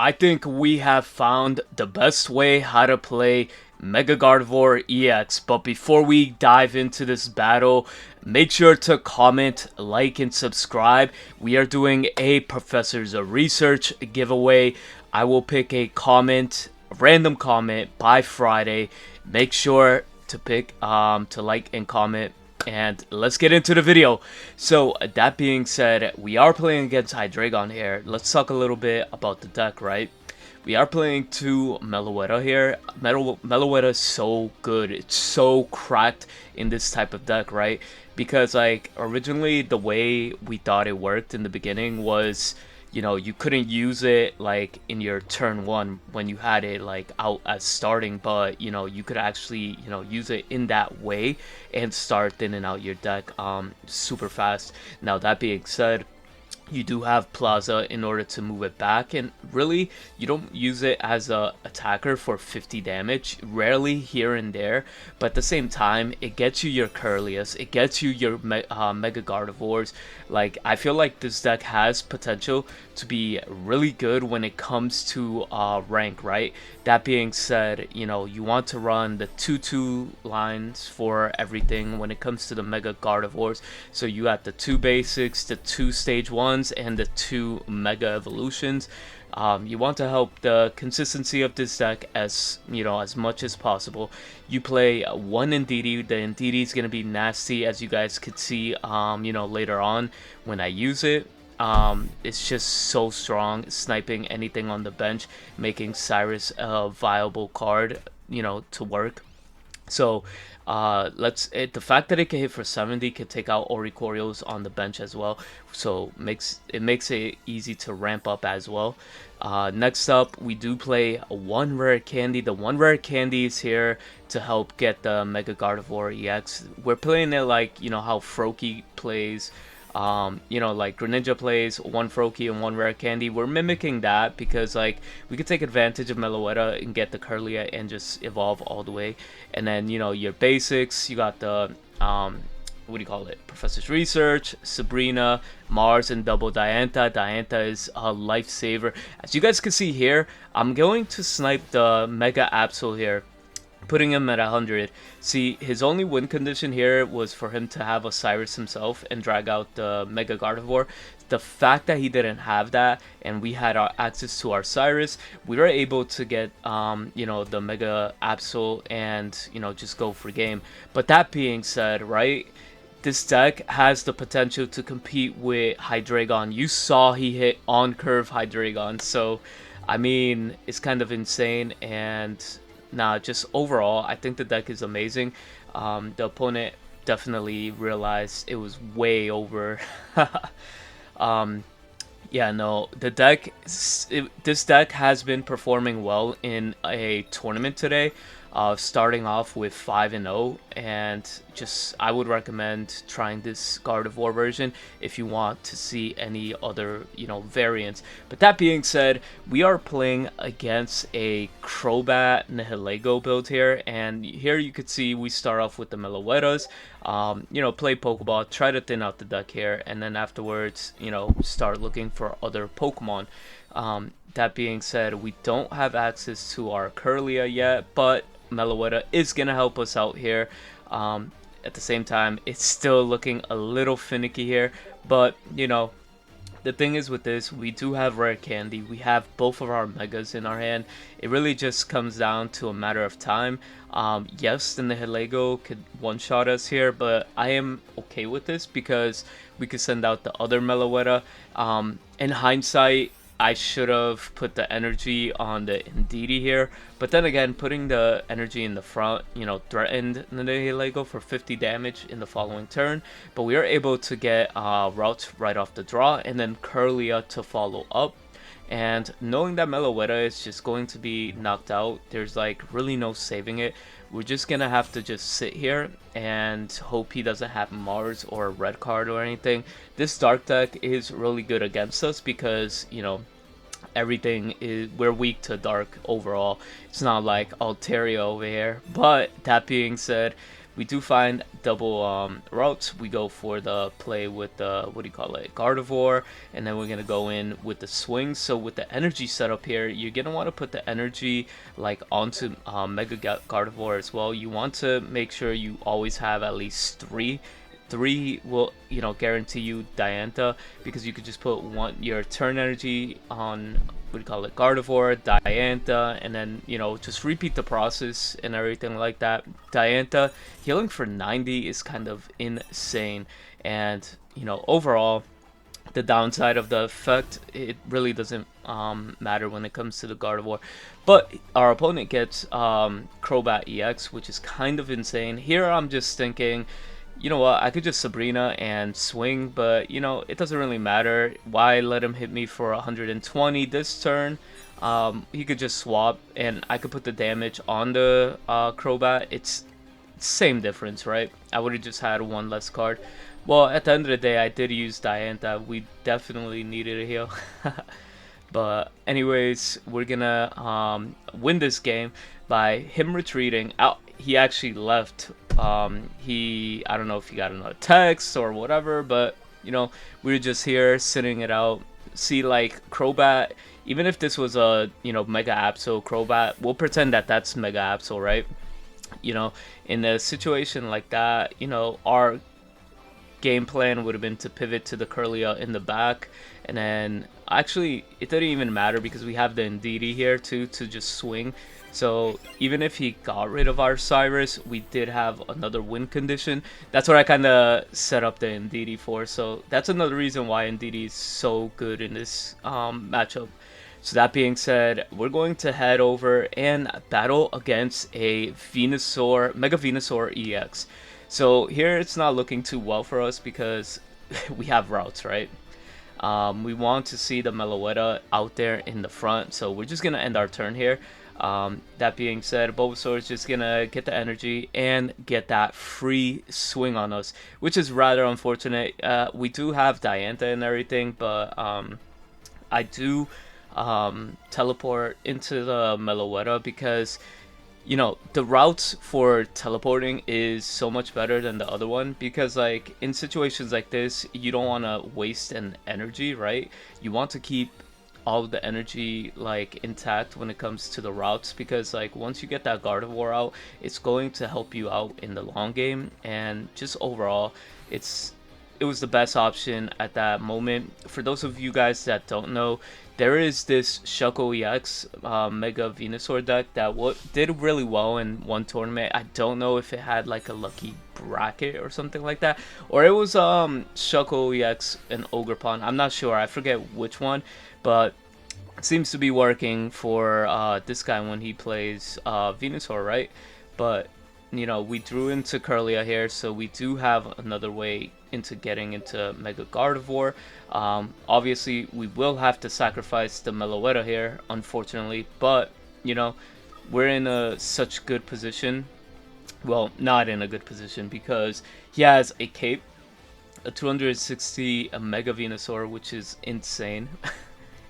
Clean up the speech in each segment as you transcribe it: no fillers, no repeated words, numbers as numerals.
I think we have found the best way how to play Mega Gardevoir EX. But before we dive into this battle, make sure to comment, like, and subscribe. We are doing a Professors of Research giveaway. I will pick a comment, a random comment by Friday. Make sure to to like and comment. And let's get into the video. So that being said, we are playing against Hydreigon here. Let's talk a little bit about the deck, right? We are playing two Meloetta here. Meloetta is so good. It's so cracked in this type of deck, right? Because like originally the way we thought it worked in the beginning was, you know, you couldn't use it like in your turn one when you had it like out as starting, but you know, you could actually, you know, use it in that way and start thinning out your deck super fast. Now that being said, you do have Plaza in order to move it back, and really you don't use it as a attacker for 50 damage, rarely here and there, but at the same time it gets you your Curlius, it gets you your Mega Gardevoirs. Like, I feel like this deck has potential to be really good when it comes to rank, right? That being said, you know, you want to run the 2-2 lines for everything when it comes to the Mega Gardevoirs. So you got the 2 basics, the 2 stage 1s, and the 2 Mega Evolutions. You want to help the consistency of this deck as, you know, as much as possible. You play one Indeedee. The Indeedee is going to be nasty, as you guys could see, you know, later on when I use it. It's just so strong, sniping anything on the bench, making Cyrus a viable card, you know, to work. So the fact that it can hit for 70 can take out Oricorios on the bench as well, so makes it easy to ramp up as well. Next up, we do play one rare candy. The one rare candy is here to help get the Mega Gardevoir EX. We're playing it like, you know, how Froakie plays. You know, like Greninja plays one Froakie and one rare candy. We're mimicking that because like we could take advantage of Meloetta and get the Curlia and just evolve all the way. And then, you know, your basics, you got the what do you call it? Professor's Research, Sabrina, Mars, and Double Diantha. Diantha is a lifesaver. As you guys can see here, I'm going to snipe the Mega Absol here, putting him at 100. See, his only win condition here was for him to have a Cyrus himself and drag out the Mega Gardevoir. The fact that he didn't have that and we had our access to our Cyrus, we were able to get you know, the Mega Absol and, you know, just go for game. But that being said, right, this deck has the potential to compete with Hydreigon. You saw he hit on curve Hydreigon, so I mean, it's kind of insane. And nah, just overall, I think the deck is amazing. The opponent definitely realized it was way over. Yeah, no, the deck, this deck has been performing well in a tournament today. Starting off with 5-0, and just I would recommend trying this Gardevoir version if you want to see any other, you know, variants. But that being said, we are playing against a Crobat Nihilego build here, and here you could see we start off with the Meloettas. You know, play Pokeball, try to thin out the deck here, and then afterwards, you know, start looking for other Pokemon. That being said, we don't have access to our Curlia yet, but Meloetta is going to help us out here. At the same time, it's still looking a little finicky here, but you know, the thing is with this, we do have rare candy. We have both of our megas in our hand. It really just comes down to a matter of time. Yes, the Nihilego could one-shot us here, but I am okay with this because we could send out the other Meloetta. In hindsight, I should have put the energy on the Indeedee here, but then again, putting the energy in the front, you know, threatened the Nihilego for 50 damage in the following turn, but we are able to get routes right off the draw, and then Curlia to follow up. And knowing that Meloetta is just going to be knocked out, there's like really no saving it. We're just gonna have to just sit here and hope he doesn't have Mars or a red card or anything. This dark deck is really good against us because, you know, everything is, we're weak to dark overall. It's not like Altaria over here. But that being said, we do find double routes. We go for the play with the, what do you call it, Gardevoir, and then we're gonna go in with the swing. So with the energy setup here, you're gonna want to put the energy like onto Mega Gardevoir as well. You want to make sure you always have at least three will, you know, guarantee you Diantha, because you could just put your turn energy on, what do you call it, Gardevoir, Diantha, and then, you know, just repeat the process and everything like that. Diantha healing for 90 is kind of insane, and you know, overall the downside of the effect, it really doesn't matter when it comes to the Gardevoir. But our opponent gets Crobat EX, which is kind of insane. Here I'm just thinking, you know what, I could just Sabrina and swing, but you know, it doesn't really matter. Why let him hit me for 120 this turn? He could just swap and I could put the damage on the Crobat. It's same difference, right? I would have just had one less card. Well, at the end of the day, I did use Diantha. We definitely needed a heal. But anyways, we're gonna win this game by him retreating out. He actually left. I don't know if he got another text or whatever, but you know, we were just here sitting it out. See, like Crobat, even if this was a, you know, Mega Absol Crobat, we'll pretend that that's Mega Absol, right? You know, in a situation like that, you know, our game plan would have been to pivot to the Curlia in the back, and then actually it didn't even matter because we have the Indeedee here too to just swing. So even if he got rid of our Cyrus, we did have another win condition. That's what I kind of set up the Indeedee for. So that's another reason why Indeedee is so good in this matchup. So that being said, we're going to head over and battle against a Venusaur, Mega Venusaur EX. So here it's not looking too well for us because we have routes, right? We want to see the Meloetta out there in the front, so we're just going to end our turn here. That being said, Bulbasaur is just going to get the energy and get that free swing on us, which is rather unfortunate. We do have Diantha and everything, but I do teleport into the Meloetta because, you know, the routes for teleporting is so much better than the other one, because like in situations like this, you don't want to waste an energy, right? You want to keep all of the energy like intact when it comes to the routes, because like once you get that Gardevoir out, it's going to help you out in the long game, and just overall it was the best option at that moment. For those of you guys that don't know, there is this Shuckle EX Mega Venusaur deck that did really well in one tournament. I don't know if it had like a lucky bracket or something like that, or it was Shuckle EX and Ogerpon. I'm not sure. I forget which one, but it seems to be working for this guy when he plays Venusaur, right? But you know, we drew into Curlia here, so we do have another way into getting into Mega Gardevoir. Obviously, we will have to sacrifice the Meloetta here, unfortunately, but, you know, we're in such good position. Well, not in a good position, because he has a cape, a 260 Mega Venusaur, which is insane.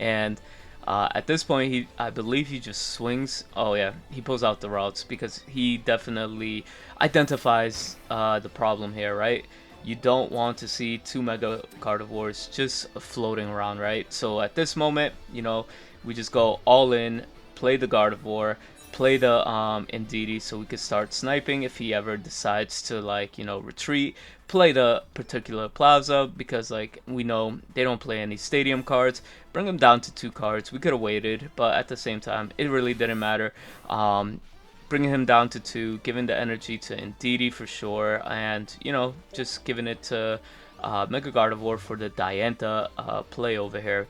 And at this point, I believe he just swings. Oh yeah, he pulls out the routes because he definitely identifies the problem here, right? You don't want to see two Mega Gardevoirs just floating around, right? So at this moment, you know, we just go all in, play the Gardevoir, play the Indeedee, so we could start sniping if he ever decides to, like, you know, retreat. Play the particular Plaza because, like, we know they don't play any stadium cards. Bring him down to 2 cards. We could have waited, but at the same time, it really didn't matter. Bringing him down to 2, giving the energy to Indeedee for sure, and, you know, just giving it to Mega Gardevoir for the Diantha play over here.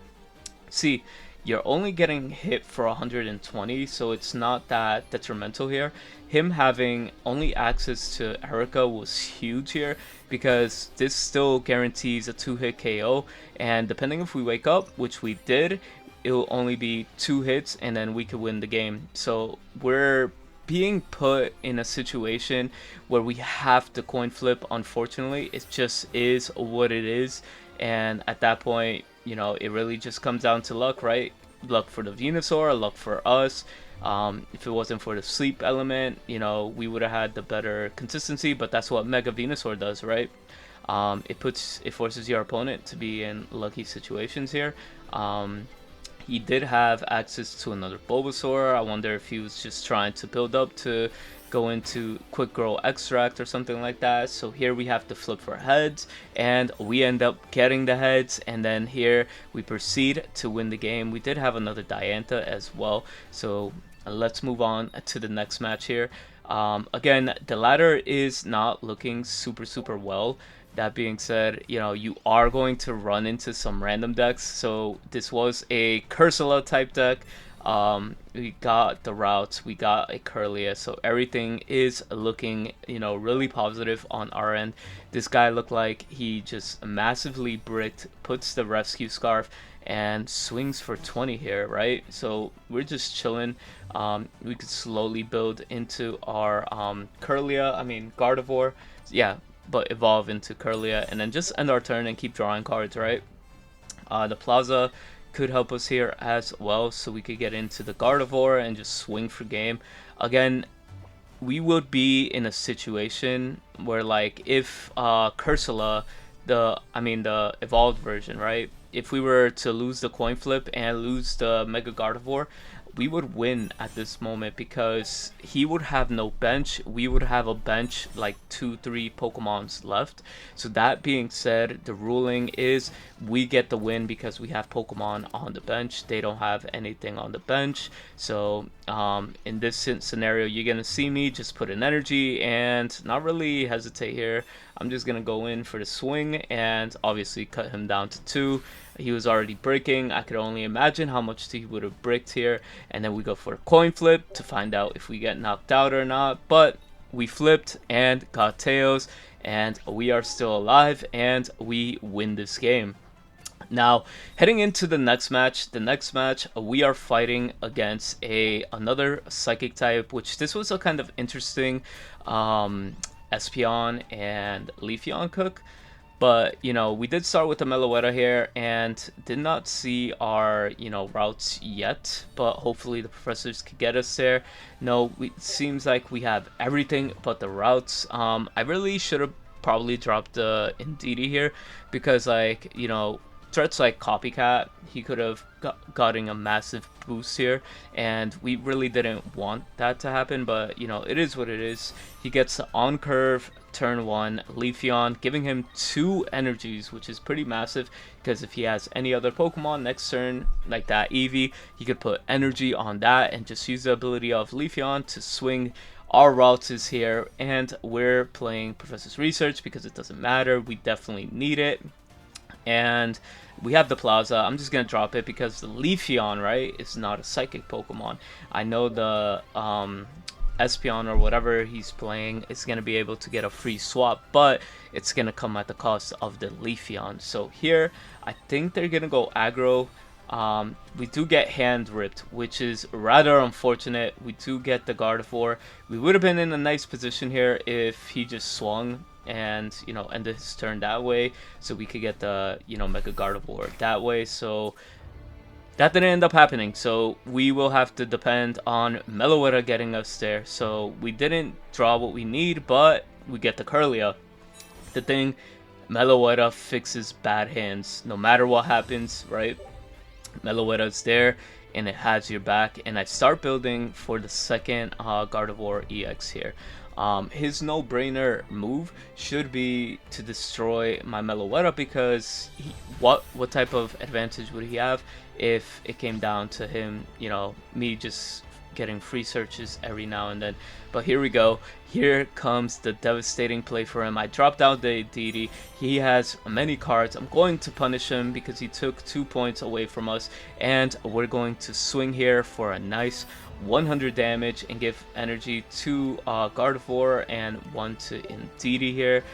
See, you're only getting hit for 120, so it's not that detrimental here. Him having only access to Erika was huge here, because this still guarantees a 2-hit KO, and depending if we wake up, which we did, it will only be 2 hits, and then we could win the game. So we're being put in a situation where we have to coin flip. Unfortunately, it just is what it is, and at that point, you know, it really just comes down to luck, right? luck for the Venusaur, luck for us. If it wasn't for the sleep element, you know, we would have had the better consistency, but that's what Mega Venusaur does, right? It forces your opponent to be in lucky situations here. He did have access to another Bulbasaur. I wonder if he was just trying to build up to go into Quick Grow Extract or something like that. So here we have to flip for heads, and we end up getting the heads, and then here we proceed to win the game. We did have another Diantha as well, so let's move on to the next match here. Again, the ladder is not looking super well. That being said, you know, you are going to run into some random decks. So this was a Corsola type deck. We got the routes, we got a Curlia, so everything is looking, you know, really positive on our end. This guy looked like he just massively bricked, puts the rescue scarf, and swings for 20 here, right? So we're just chilling. We could slowly build into our Gardevoir. Yeah, but evolve into Curlia, and then just end our turn and keep drawing cards, right? The Plaza could help us here as well, so we could get into the Gardevoir and just swing for game. Again, we would be in a situation where, like, if Corsola, the evolved version, right? If we were to lose the coin flip and lose the Mega Gardevoir, we would win at this moment because he would have no bench. We would have a bench like 2-3 Pokemons left. So that being said, the ruling is we get the win because we have Pokemon on the bench. They don't have anything on the bench. So in this scenario, you're gonna see me just put in energy and not really hesitate here. I'm just gonna go in for the swing and obviously cut him down to 2. He was already breaking. I could only imagine how much he would have bricked here. And then we go for a coin flip to find out if we get knocked out or not. But we flipped and got tails, and we are still alive, and we win this game. Now, heading into the next match, we are fighting against another psychic type, which this was a kind of interesting Espeon and Leafeon cook. But, you know, we did start with the Meloetta here and did not see our, you know, routes yet. But hopefully the professors could get us there. No, it seems like we have everything but the routes. I really should have probably dropped the Indeedee here because, like, you know, threats like Copycat, he could have gotten a massive boost here, and we really didn't want that to happen, but, you know, it is what it is. He gets the on curve turn 1 Leafeon, giving him 2 energies, which is pretty massive because if he has any other Pokemon next turn like that Eevee, he could put energy on that and just use the ability of Leafeon to swing. Our routes is here, and we're playing Professor's Research because it doesn't matter, we definitely need it. And we have the Plaza. I'm just gonna drop it because the Leafeon, right, is not a psychic Pokemon. I know the Espeon or whatever he's playing is gonna be able to get a free swap, but it's gonna come at the cost of the Leafeon. So here, I think they're gonna go aggro. We do get hand ripped, which is rather unfortunate. We do get the Gardevoir. We would have been in a nice position here if he just swung and, you know, ended his turn that way, so we could get the, you know, Mega Gardevoir that way. So that didn't end up happening, so we will have to depend on Meloetta getting us there. So we didn't draw what we need, but we get the Curlia. The thing, Meloetta fixes bad hands no matter what happens, right? Meloetta's there and it has your back, and I start building for the second Gardevoir EX here. His no-brainer move should be to destroy my Meloetta because what type of advantage would he have if it came down to him, you know, me just getting free searches every now and then. But here we go. Here comes the devastating play for him. I dropped out the Indeedee. He has many cards. I'm going to punish him because he took 2 points away from us, and we're going to swing here for a nice 100 damage and give energy to Gardevoir and 1 to Indeedee here.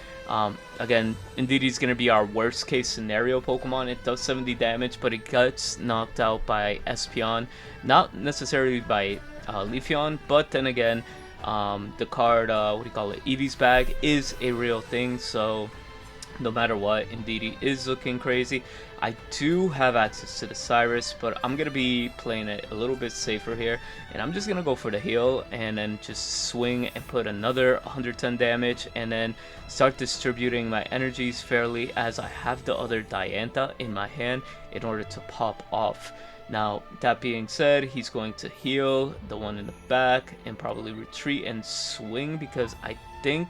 Again, Indeedee is going to be our worst case scenario Pokemon. It does 70 damage, but it gets knocked out by Espeon, not necessarily by Leafeon, but then again, the card, Eevee's Bag is a real thing, so no matter what. Indeed, is looking crazy. I do have access to the Cyrus, but I'm going to be playing it a little bit safer here. And I'm just going to go for the heal and then just swing and put another 110 damage and then start distributing my energies fairly, as I have the other Diantha in my hand in order to pop off. Now, that being said, he's going to heal the one in the back and probably retreat and swing, because I think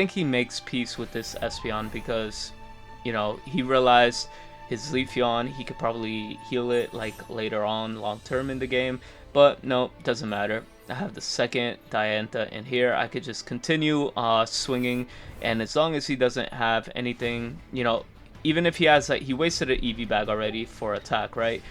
he makes peace with this Espeon, because, you know, he realized his Leafeon, he could probably heal it like later on, long term in the game. But no, doesn't matter. I have the second Diantha in here. I could just continue swinging, and as long as he doesn't have anything, you know, even if he has, like, he wasted an EV bag already for attack, right?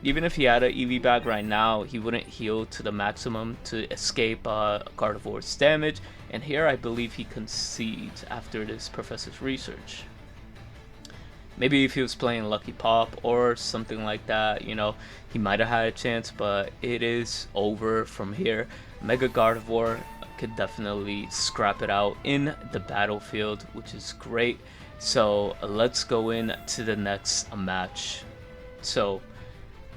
Even if he had an EV bag right now, he wouldn't heal to the maximum to escape Gardevoir's damage. And here I believe he concedes after this professor's research. Maybe if he was playing Lucky Pop or something like that, you know, he might have had a chance, but it is over from here. Mega Gardevoir could definitely scrap it out in the battlefield, which is great. So let's go into the next match. So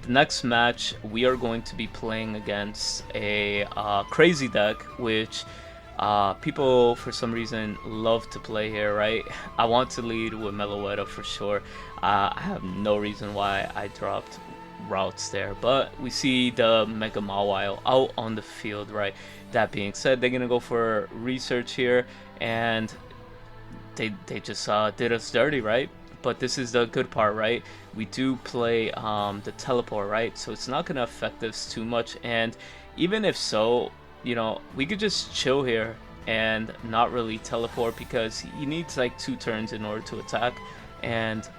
the next match, we are going to be playing against a crazy deck, which people for some reason love to play here, right? I want to lead with Meloetta for sure. I have no reason why I dropped routes there, but we see the Mega Mawile out on the field, right? That being said, they're gonna go for research here, and they just did us dirty, right? But this is the good part, right? We do play the teleport, right? So it's not gonna affect us too much, and even if so, you know, we could just chill here and not really teleport, because he needs like 2 turns in order to attack, and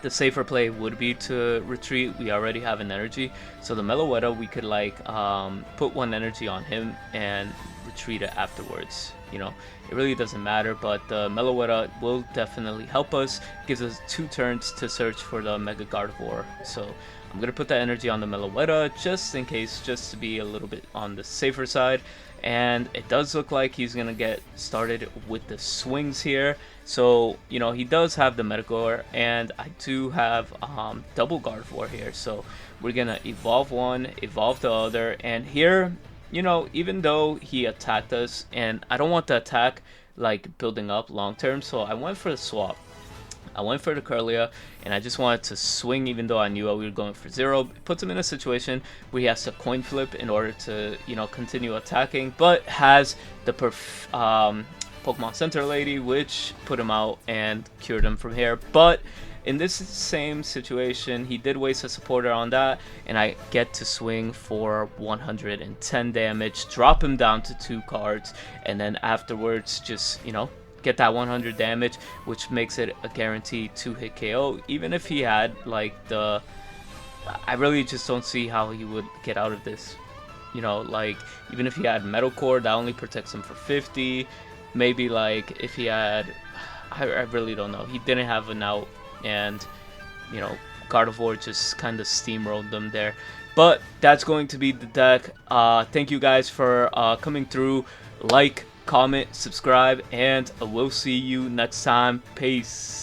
the safer play would be to retreat. We already have an energy, so the Meloetta, we could like put 1 energy on him and retreat it afterwards. You know, it really doesn't matter, but the Meloetta will definitely help us. Gives us 2 turns to search for the Mega Gardevoir. So I'm gonna put that energy on the Meloetta just in case, just to be a little bit on the safer side. And it does look like he's gonna get started with the swings here. So, you know, he does have the Metagross, and I do have double Gardevoir here. So we're gonna evolve one, evolve the other, and here, you know, even though he attacked us, and I don't want the attack like building up long term, so I went for the swap. I went for the Curlia, and I just wanted to swing, even though I knew we were going for 0. It puts him in a situation where he has to coin flip in order to, you know, continue attacking, but has the Pokemon Center Lady, which put him out and cured him from here. But in this same situation, he did waste a supporter on that, and I get to swing for 110 damage, drop him down to 2 cards, and then afterwards just, you know, get that 100 damage, which makes it a guaranteed 2-hit KO. Even if he had like the, I really just don't see how he would get out of this. You know, like, even if he had Metal Core, that only protects him for 50. Maybe like if he had, I really don't know. He didn't have an out, and, you know, Gardevoir just kind of steamrolled them there. But that's going to be the deck. Thank you guys for coming through. Like, comment, subscribe, and we'll see you next time. Peace.